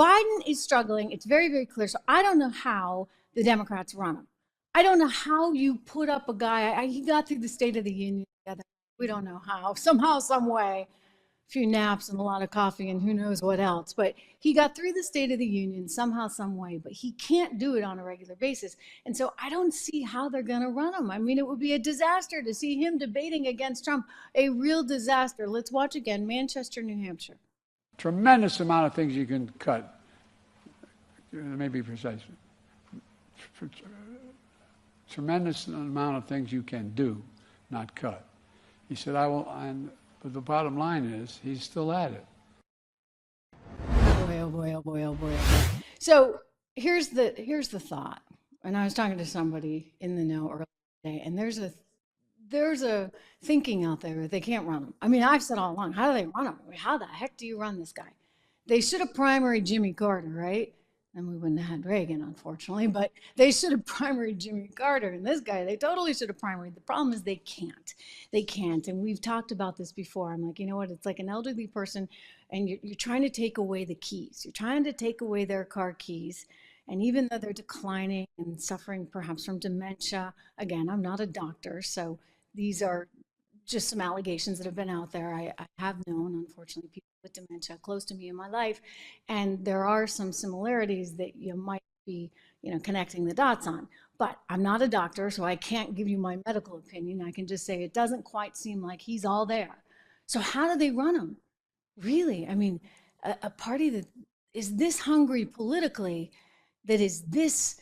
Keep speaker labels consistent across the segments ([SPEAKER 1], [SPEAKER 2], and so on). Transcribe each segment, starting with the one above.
[SPEAKER 1] Biden is struggling. It's very, very clear. So I don't know how the Democrats run him. I don't know how you put up a guy. He got through the State of the Union together. We don't know how. Somehow, some way, a few naps and a lot of coffee and who knows what else. But he got through the State of the Union somehow, some way. But he can't do it on a regular basis. And so I don't see how they're going to run him. I mean, it would be a disaster to see him debating against Trump. A real disaster. Let's watch again. Manchester, New Hampshire.
[SPEAKER 2] Tremendous amount of things you can cut. Let me be precise. Tremendous amount of things you can do, not cut. He said, but the bottom line is, he's still at it.
[SPEAKER 1] Oh boy, oh boy, oh boy, oh boy, oh boy. So here's the thought. And I was talking to somebody in the know earlier today, and there's a thinking out there that they can't run him. I mean, I've said all along, how do they run him? I mean, how the heck do you run this guy? They should have primaried Jimmy Carter, right? And we wouldn't have had Reagan, unfortunately, but they should have primaried Jimmy Carter. And this guy, they totally should have primaried. The problem is they can't. They can't. And we've talked about this before. I'm like, you know what? It's like an elderly person, and you're trying to take away the keys. You're trying to take away their car keys. And even though they're declining and suffering perhaps from dementia, again, I'm not a doctor, so these are just some allegations that have been out there. I have known, unfortunately, people with dementia close to me in my life, and there are some similarities that you might be, connecting the dots on. But I'm not a doctor, so I can't give you my medical opinion. I can just say it doesn't quite seem like he's all there. So how do they run him? Really? I mean, a party that is this hungry politically, that is this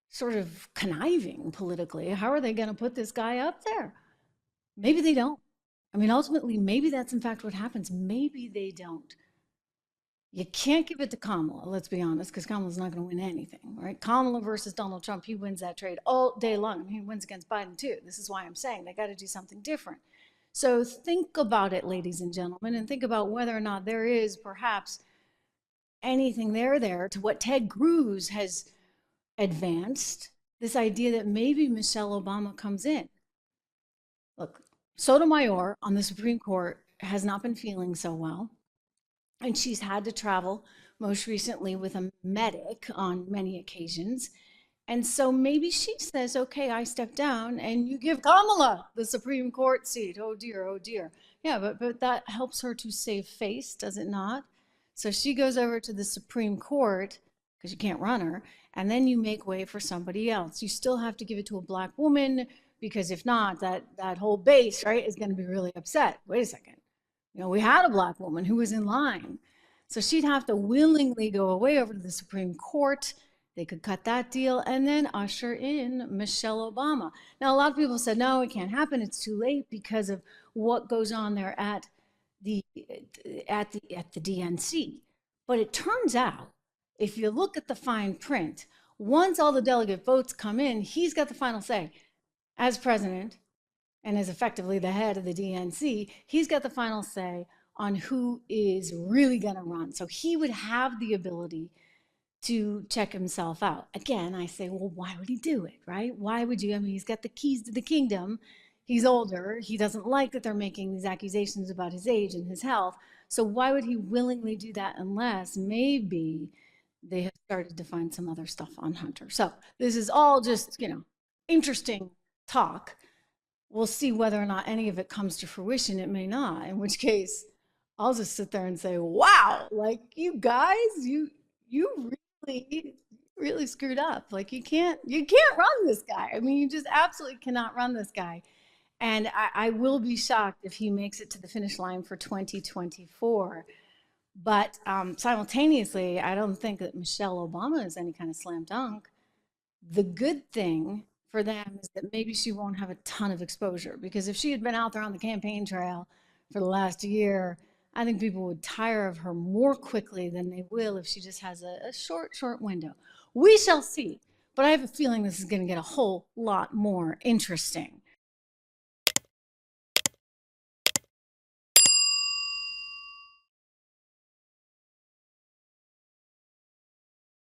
[SPEAKER 1] sort of conniving politically, how are they going to put this guy up there? Maybe they don't. I mean, ultimately, maybe that's in fact what happens. Maybe they don't. You can't give it to Kamala, let's be honest, because Kamala's not going to win anything, right? Kamala versus Donald Trump, he wins that trade all day long. I mean, he wins against Biden too. This is why I'm saying they got to do something different. So think about it, ladies and gentlemen, and think about whether or not there is perhaps anything there to what Ted Cruz has advanced, this idea that maybe Michelle Obama comes in. Look, Sotomayor on the Supreme Court has not been feeling so well, and she's had to travel most recently with a medic on many occasions. And so maybe she says, okay, I step down and you give Kamala the Supreme Court seat. Oh dear, oh dear. Yeah, but that helps her to save face, does it not? So she goes over to the Supreme Court, because you can't run her, and then you make way for somebody else. You still have to give it to a black woman, because if not, that whole base, right, is going to be really upset. Wait a second. We had a black woman who was in line. So she'd have to willingly go away over to the Supreme Court. They could cut that deal and then usher in Michelle Obama. Now, a lot of people said, no, it can't happen. It's too late because of what goes on there at the DNC. But it turns out, if you look at the fine print, once all the delegate votes come in, he's got the final say. As president and as effectively the head of the DNC, he's got the final say on who is really going to run. So he would have the ability to check himself out. Again, I say, well, why would he do it, right? Why would you? I mean, he's got the keys to the kingdom. He's older. He doesn't like that they're making these accusations about his age and his health. So why would he willingly do that unless maybe they have started to find some other stuff on Hunter? So this is all just, interesting talk. We'll see whether or not any of it comes to fruition. It may not, in which case I'll just sit there and say, wow, like you guys, you really screwed up. Like you can't run this guy. I mean, you just absolutely cannot run this guy. And I will be shocked if he makes it to the finish line for 2024. But simultaneously, I don't think that Michelle Obama is any kind of slam dunk. The good thing for them is that maybe she won't have a ton of exposure, because if she had been out there on the campaign trail for the last year, I think people would tire of her more quickly than they will if she just has a short window. We shall see, but I have a feeling this is going to get a whole lot more interesting.